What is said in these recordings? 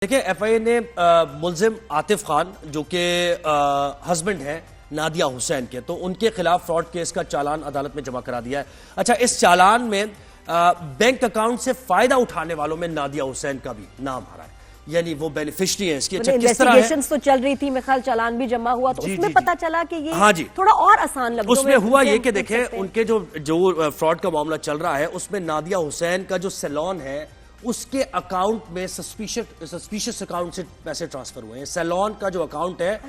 देखिए एफआईए ने मुलजिम आतिफ खान जो कि हस्बैंड हैं नादिया हुसैन के, तो उनके खिलाफ फ्रॉड केस का चालान अदालत में जमा करा दिया है। अच्छा, इस चालान में बैंक अकाउंट से फायदा उठाने वालों में नादिया हुसैन का भी नाम आ रहा है, यानी वो बेनिफिशियरी है इसकी। अच्छा, किस तरह है? तो चल रही थी, मेरे ख्याल चालान भी जमा हुआ तो उसमें पता चला कि ये हाँ जी, थोड़ा और आसान लफ्ज़ों उसमें हुआ ये कि देखें उनके जो फ्रॉड का मामला चल रहा है उसमें नादिया हुसैन का जो सैलून है उसके अकाउंट में सस्पिशियस अकाउंट से पैसे ट्रांसफर हुए हैं। सैलून का जो अकाउंट है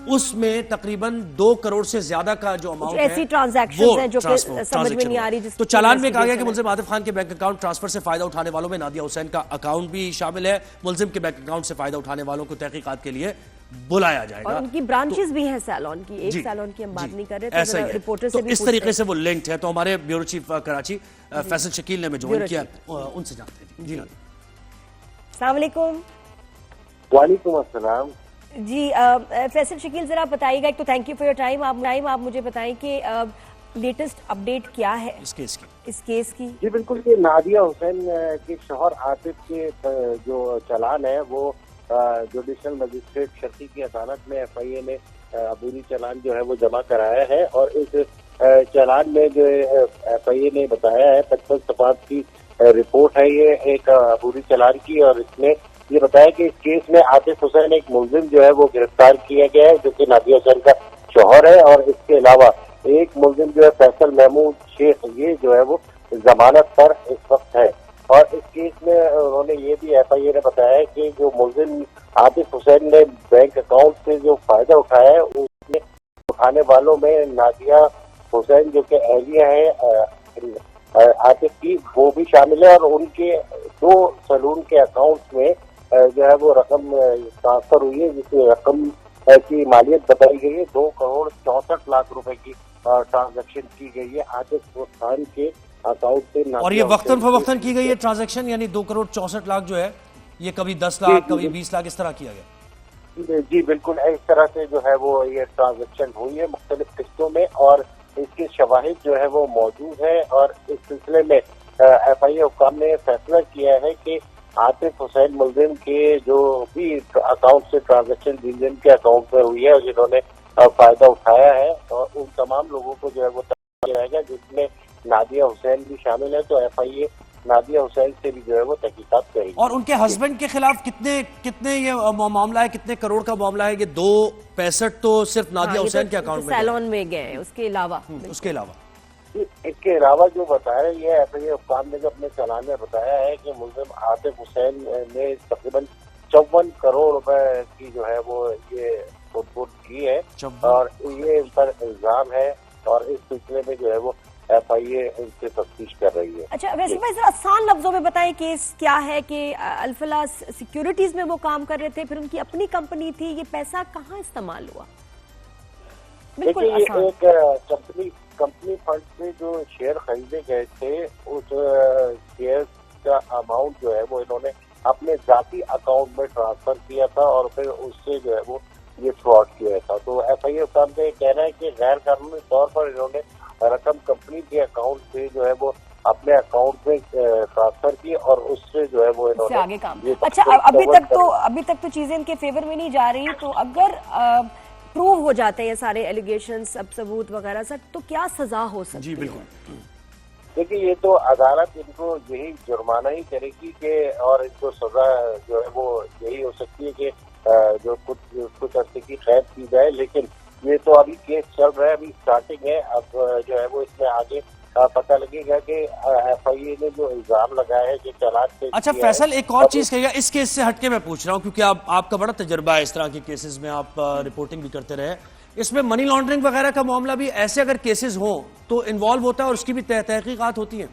उसमें तकरीबन 2 करोड़ से ज्यादा का जो अमाउंट है ऐसी ट्रांजैक्शंस हैं जो कि समझ में नहीं आ रही। तो चालान में कहा गया कि मुलजिम आतिफ खान के बैंक अकाउंट ट्रांसफर से फायदा उठाने वालों में नादिया हुसैन का अकाउंट भी शामिल है। मुलजिम के बैंक अकाउंट से फायदा उठाने वालों को तहकीकात के लिए बुलाया जाएगा। और उनकी ब्रांचेस भी हैं सैलून की, एक सैलून की हम बात नहीं कर रहे, तो ऐसा ही रिपोर्टर तो से भी इस तरीके से वो लिंक्ड है। तो हमारे ब्यूरो चीफ कराची फैसल शकील ने हमें ज्वाइन किया, उनसे जानते हैं। जी अस्सलाम वालेकुम। वालेकुम अस्सलाम। जी फैसल शकील, जरा बताइएगा, एक तो thank you for your time. आप मुझे बताएं कि लेटेस्ट अपडेट क्या है इस केस की। जी बिल्कुल, ये नादिया हुसैन के शौहर आतिफ के जो चालान है वो जुडिशल मजिस्ट्रेट शर्ती की अदालत में एफआईए ने अबूरी चालान जो है वो जमा कराया है। और इस चालान में जो एफआईए ने बताया है 55 सफात की रिपोर्ट है ये एक अबूरी चालान की, और इसमें ये बताया कि इस केस में आतिफ हुसैन एक मुलजिम जो है वो गिरफ्तार किया गया है जो कि नादिया हुसैन का शौहर है। और इसके अलावा एक मुलजिम जो है फैसल महमूद शेख, ये जो है वो जमानत पर इस वक्त है। और इस केस में उन्होंने ये भी एफआईए ने बताया है कि जो मुलजिम आतिफ हुसैन ने बैंक अकाउंट से जो फायदा उठाया है उसमें उठाने वालों में नादिया हुसैन जो कि अहलिया है आतिफ की, वो भी शामिल है। और उनके 2 सैलून के अकाउंट में जो है वो रकम ट्रांसफर हुई है, जिसमें रकम की मालियत बताई गई है 2 करोड़ 64 लाख रुपए की ट्रांजैक्शन की गई है आतिफ खान के अकाउंट से। और ये वक्तन फवक्तन की गई है ट्रांजैक्शन, यानी 2 करोड़ 64 लाख जो है ये कभी 10 लाख कभी 20 लाख इस तरह किया गया। जी बिल्कुल, इस तरह से जो है वो ये ट्रांजैक्शन हुई है मुख्तलिफ किस्तों में, और इसके शवाहिद जो है वो मौजूद है। और इस सिलसिले में एफआईए हुक्काम ने फैसला किया है कि आतिफ हुसैन मुलजिम के जो भी अकाउंट से ट्रांजैक्शन जिनके अकाउंट में हुई है और जिन्होंने फायदा उठाया है, और उन तमाम लोगों को जो है वो किया जाएगा, जिसमें नादिया हुसैन भी शामिल है। तो एफआईए नादिया हुसैन से भी जो है वो तहकीकात करेगी। और उनके हस्बैंड के खिलाफ कितने ये मामला है, कितने करोड़ का मामला है? ये 2.65 तो सिर्फ नादिया हुसैन के अकाउंट में सैलून में गए हैं, उसके अलावा इसके अलावा जो बताया ये एफआईए हुक्काम ने जो अपने चालान में बताया है कि मुलजिम आतिफ हुसैन ने तकरीबन 54 करोड़ रुपए की जो है वो ये फुट की है, और ये इन पर इल्जाम है। और इस सिलसिले में जो है वो एफआईए इनसे तफ्तीश कर रही है। अच्छा, वैसे भाई जरा आसान लफ्जों में बताएं केस क्या है कि अल्फला सिक्योरिटीज में वो काम कर रहे थे, फिर उनकी अपनी कंपनी थी, ये पैसा कहाँ इस्तेमाल हुआ? देखिए, ये एक कंपनी फंड से जो शेयर खरीदे गए थे, उस शेयर का अमाउंट जो है वो इन्होंने अपने जाती अकाउंट में ट्रांसफर किया था, और फिर उससे जो है वो ये फ्रॉड किया था। तो एफआईए हुक्काम का ये कहना है कि गैर कानूनी तौर पर इन्होंने रकम कंपनी के अकाउंट से जो है वो अपने अकाउंट में ट्रांसफर की, और उससे जो है वो इन्होंने आगे काम। अच्छा, अभी तक तो चीजें इनके फेवर में नहीं जा रही, तो अगर प्रूव हो जाते हैं ये सारे एलिगेशन, सब सबूत वगैरह सब, तो क्या सजा हो सकती है? जी बिल्कुल। देखिए, ये तो अदालत इनको यही जुर्माना ही करेगी कि, और इनको सजा जो है वो यही हो सकती है कि जो कुछ अर्से की कैद की जाए। लेकिन ये तो अभी केस चल रहा है, अभी स्टार्टिंग है। अब जो है वो इसमें आगे पता लगेगा कि एफआईए ने जो इल्जाम लगाया है कि चालान से। अच्छा फैसल, एक और चीज कहिएगा, इस केस से हटके मैं पूछ रहा हूँ क्योंकि आपका बड़ा तजुर्बा है इस तरह के केसेस में, आप रिपोर्टिंग भी करते रहे। इसमें मनी लॉन्ड्रिंग वगैरह का मामला भी ऐसे अगर केसेस हो तो इन्वॉल्व होता है और उसकी भी तहकीकात होती है?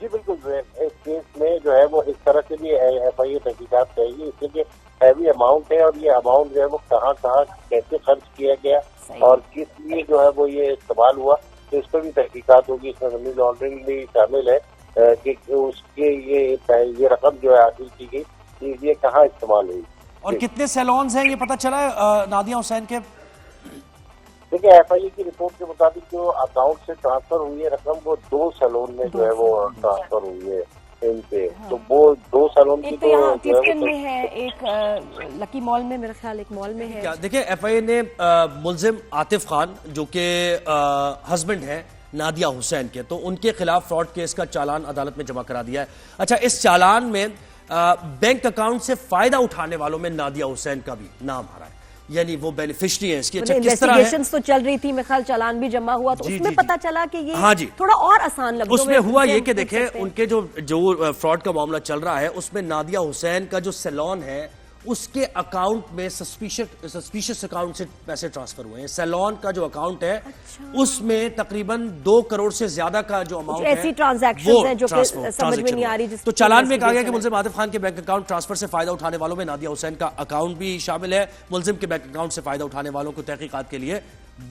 जी बिल्कुल, इस केस में जो है वो इस तरह से भी एफआईए तहकीकात करेगी, इसलिए हैवी अमाउंट है, और ये अमाउंट जो है वो कहाँ कैसे खर्च किया गया और किस लिए जो है वो ये इस्तेमाल हुआ, तो इस पर भी तहकीकात होगी। इसमें मनी लॉन्ड्रिंग भी शामिल है कि उसके ये रकम जो है हासिल की गई, ये कहाँ इस्तेमाल हुई। और कितने सैलून्स हैं ये पता चला है नादिया हुसैन के? देखिए, एफआईए की रिपोर्ट के मुताबिक जो अकाउंट से ट्रांसफर हुई है रकम, वो 2 सैलून में जो है वो ट्रांसफर हुई है। इनसे। तो वो 2 सैलून की एक तो यहाँ जो है क्लिफ्टन वो में है, एक लकी मॉल में, मेरे ख्याल एक मॉल में है। क्या देखिए, एफआईए ने मुलजिम आतिफ खान जो कि हस्बैंड है नादिया हुसैन के, तो उनके खिलाफ फ्रॉड केस का चालान अदालत में जमा करा दिया है। अच्छा, इस चालान में बैंक अकाउंट से फायदा उठाने वालों में नादिया हुसैन का भी नाम आ रहा है, यानी वो बेनिफिशियरी है इसकी। अच्छा, किस तरह है? तो चल रही थी, मेरे ख्याल चालान भी जमा हुआ, तो उसमें पता चला कि ये हाँ जी, थोड़ा और आसान लफ्ज़ों उसमें हुआ ये कि पूछ देखें, सकते हैं। उनके जो फ्रॉड का मामला चल रहा है उसमें नादिया हुसैन का जो सैलून है उसके अकाउंट में सस्पिशियस अकाउंट से पैसे ट्रांसफर हुए हैं। सैलून का जो अकाउंट है उसमें तकरीबन 2 करोड़ से ज्यादा का जो अमाउंट है ऐसी ट्रांजैक्शंस हैं जो कि समझ में नहीं आ रही। तो चालान में कहा गया कि मुलजिम आतिफ खान के बैंक अकाउंट ट्रांसफर से फायदा उठाने वालों में नादिया हुसैन का अकाउंट भी शामिल है। मुलजिम के बैंक अकाउंट से फायदा उठाने वालों को तहकीकात के लिए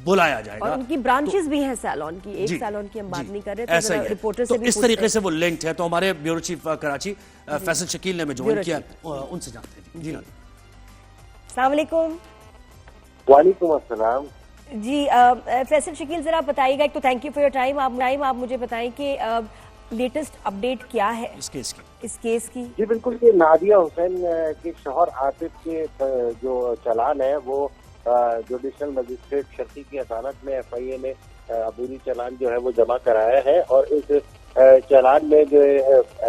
बुलाया जाएगा। और उनकी ब्रांचेस भी हैं सैलून की, एक सैलून की हम बात नहीं कर रहे, ऐसा ही है। रिपोर्टर तो से भी इस तरीके से वो लिंक्ड है। तो हमारे ब्यूरो चीफ कराची फैसल शकील ने हमें ज्वाइन किया, उनसे जानते हैं। जी नादिया, अस्सलाम वालेकुम। वालेकुम अस्सलाम। जी फैसल शकील, जरा बताइएगा, एक तो thank you for your time, आप मुझे बताएं कि लेटेस्ट अपडेट क्या है इस केस की। जी बिल्कुल, ये नादिया हुसैन के शौहर आतिफ के जो चालान है वो जुडिशल मजिस्ट्रेट शर्ती की अदालत में एफआईए ने अबूरी चालान जो है वो जमा कराया है। और इस चालान में जो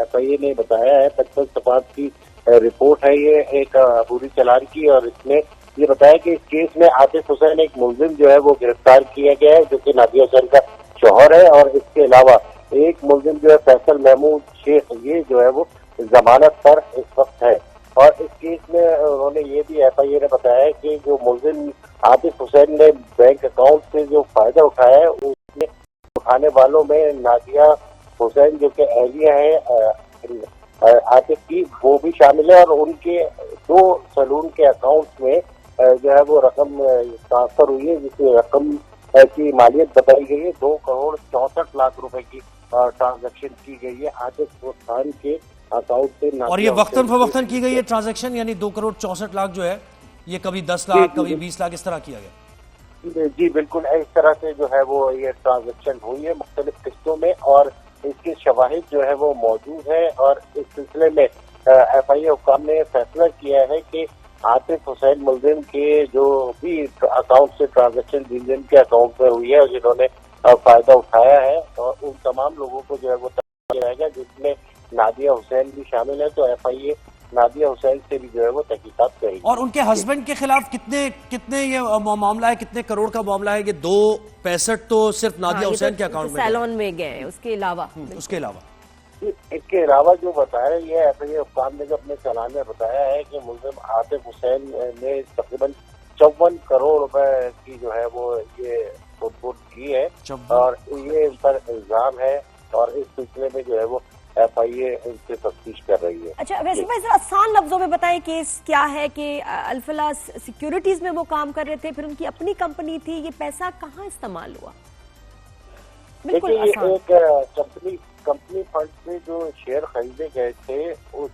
एफआईए ने बताया है 55 सफात की रिपोर्ट है ये एक अबूरी चालान की, और इसमें ये बताया कि इस केस में आतिफ हुसैन एक मुलजिम जो है वो गिरफ्तार किया गया है जो कि नादिया हुसैन का शौहर है। और इसके अलावा एक मुलजिम जो है फैसल महमूद शेख, ये जो है वो जमानत पर इस वक्त है। और इस केस में उन्होंने ये भी एफआईए ने बताया है कि जो मुलजिम आतिफ हुसैन ने बैंक अकाउंट से जो फायदा उठाया है उसमें उठाने वालों में नादिया हुसैन जो कि अहलिया है आतिफ की, वो भी शामिल है। और उनके 2 सैलून के अकाउंट में जो है वो रकम ट्रांसफर हुई है, जिसमें रकम की मालियत बताई गई है 2 करोड़ 64 लाख रुपए की ट्रांजैक्शन की गई है आतिफ खान के अकाउंट से। और ये वक्तन फवक्तन की गई है ट्रांजैक्शन, यानी 2 करोड़ 64 लाख जो है ये कभी 10 लाख कभी 20 लाख इस तरह किया गया। जी बिल्कुल, इस तरह से जो है वो ये ट्रांजैक्शन हुई है मुख्तलिफ किस्तों में, और इसके शवाहिद जो है वो मौजूद है। और इस सिलसिले में एफआईए हुक्काम ने फैसला किया है कि आतिफ हुसैन मुलजिम के जो भी अकाउंट से ट्रांजैक्शन जिनके अकाउंट में हुई है और जिन्होंने फायदा उठाया है, और उन तमाम लोगों को जो है वो किया जाएगा, जिसमें नादिया हुसैन भी शामिल है। तो एफआईए नादिया हुसैन से भी जो है वो तहकीकात करेगी। और उनके हस्बैंड के खिलाफ कितने ये मामला है, कितने करोड़ का मामला है? ये 2.65 तो सिर्फ नादिया हुसैन के अकाउंट में सैलून में गए हैं, उसके अलावा इसके अलावा जो बताया ये एफआईए हुक्काम ने जो अपने चालान में बताया है कि मुलजिम आतिफ हुसैन ने तकरीबन 54 करोड़ रुपए की जो है वो ये फुटबुट की है, और ये इन पर इल्जाम है। और इस सिलसिले में जो है वो एफआईए इनसे तफ्तीश कर रही है। अच्छा, वैसे भाई जरा आसान लफ्जों में बताएं केस क्या है कि अल्फला सिक्योरिटीज में वो काम कर रहे थे, फिर उनकी अपनी कंपनी थी, ये पैसा कहाँ इस्तेमाल हुआ? देखिए, ये एक कंपनी फंड से जो शेयर खरीदे गए थे, उस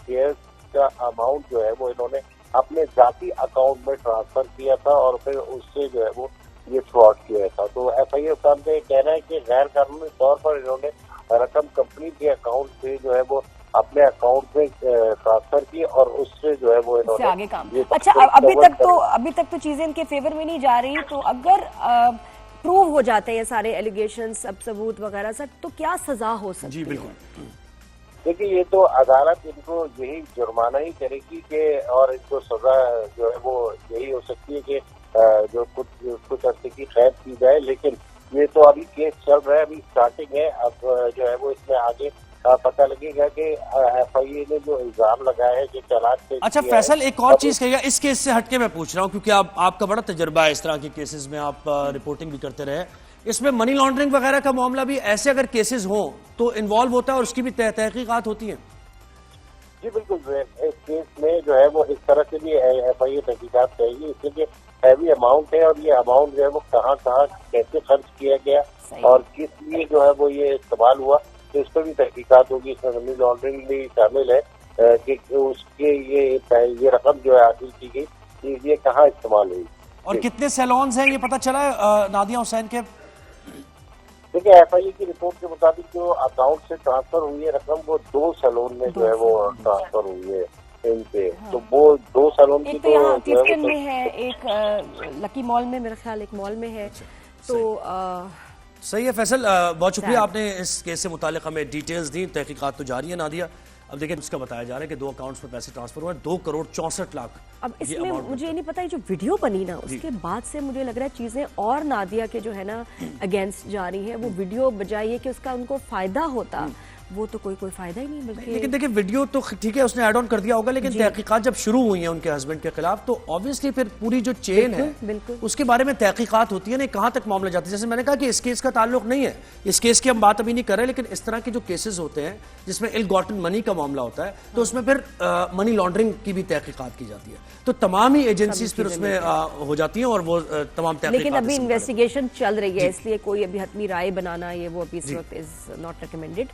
शेयर का अमाउंट जो है वो इन्होंने अपने जाती अकाउंट में ट्रांसफर किया था, और फिर उससे जो है वो ये फ्रॉड किया था। तो एफआईए हुक्काम का ये कहना है कि गैर कानूनी तौर पर इन्होंने रकम कंपनी के अकाउंट से जो है वो अपने अकाउंट में ट्रांसफर की, और उससे जो है वो इन्होंने आगे काम। अच्छा, अभी तक तो चीजें इनके फेवर में नहीं जा रही, तो अगर प्रूव हो जाते हैं ये सारे एलिगेशंस, सब सबूत वगैरह सब, तो क्या सजा हो सकती है? जी बिल्कुल। देखिए, ये तो अदालत इनको यही जुर्माना ही करेगी कि, और इनको सजा जो है वो यही हो सकती है कि जो कुछ अर्से की कैद की जाए। लेकिन ये तो अभी केस चल रहा है, अभी स्टार्टिंग है। अब जो है वो इसमें आगे पता लगेगा कि एफआईए ने जो इल्जाम लगाया है कि चालान से। अच्छा फैसल, एक और चीज कहिएगा, इस केस से हटके मैं पूछ रहा हूँ क्योंकि आपका बड़ा तजुर्बा है इस तरह के केसेस में, आप रिपोर्टिंग भी करते रहे। इसमें मनी लॉन्ड्रिंग वगैरह का मामला भी ऐसे अगर केसेस हो तो इन्वॉल्व होता है और उसकी भी तहकीकात होती है? जी बिल्कुल, इस केस में जो है वो इस तरह से भी एफआईए तहकीकात करेगी, इसलिए हैवी अमाउंट है, और ये अमाउंट जो है वो कहाँ कैसे खर्च किया गया और किस लिए जो है वो ये इस्तेमाल हुआ, तो इस पर भी तहकीकात होगी। इसमें मनी लॉन्ड्रिंग भी शामिल है कि उसके ये रकम जो है हासिल की गई, ये कहाँ इस्तेमाल हुई। और कितने सैलून्स हैं ये पता चला है नादिया हुसैन के? देखिए, एफआईए की रिपोर्ट के मुताबिक जो अकाउंट से ट्रांसफर हुई है रकम वो 2 सैलून में जो है वो ट्रांसफर हुई है इनके। तो वो 2 सैलून की एक तो यहाँ जो है क्लिफ्टन वो में है, एक लकी मॉल में, मेरा ख्याल एक मॉल में है। तो सही है फैसल, बहुत शुक्रिया, आपने इस केस से मुताल्लिक हमें डिटेल्स दी। तहकीकात तो जारी है नादिया। अब देखिए, उसका बताया जा रहा है कि 2 अकाउंट्स में पैसे ट्रांसफर हुए, 2,64,00,000। अब इसमें मुझे ये नहीं पता, ये जो वीडियो बनी ना उसके बाद से मुझे लग रहा है चीजें और नादिया के जो है ना अगेंस्ट जा रही है। वो वीडियो बजाय ये कि उसका उनको फायदा होता, वो तो कोई फायदा ही नहीं। बल्कि लेकिन देखिए, वीडियो तो ठीक है, उसने ऐड ऑन कर दिया होगा, लेकिन तहकीकात जब शुरू हुई है उनके हस्बैंड के खिलाफ, तो ऑब्वियसली फिर पूरी जो चेन है बिल्कुल उसके बारे में तहकीकात होती है ना, कहां तक मामला जाता है। जैसे मैंने कहा कि इस केस का ताल्लुक नहीं है, इस केस की हम बात अभी नहीं कर रहे, लेकिन इस तरह के जो केसेस होते हैं जिसमें इल गॉटन मनी का मामला होता है, तो उसमें फिर मनी लॉन्ड्रिंग की भी तहकीकात की जाती है। तो तमाम ही एजेंसीज फिर उसमें हो जाती हैं और वो तमाम तहकीकात। लेकिन अभी इन्वेस्टिगेशन चल रही है, इसलिए कोई अभी हतमी राय बनाना ये वो अभी इज नॉट रिकमेंडेड।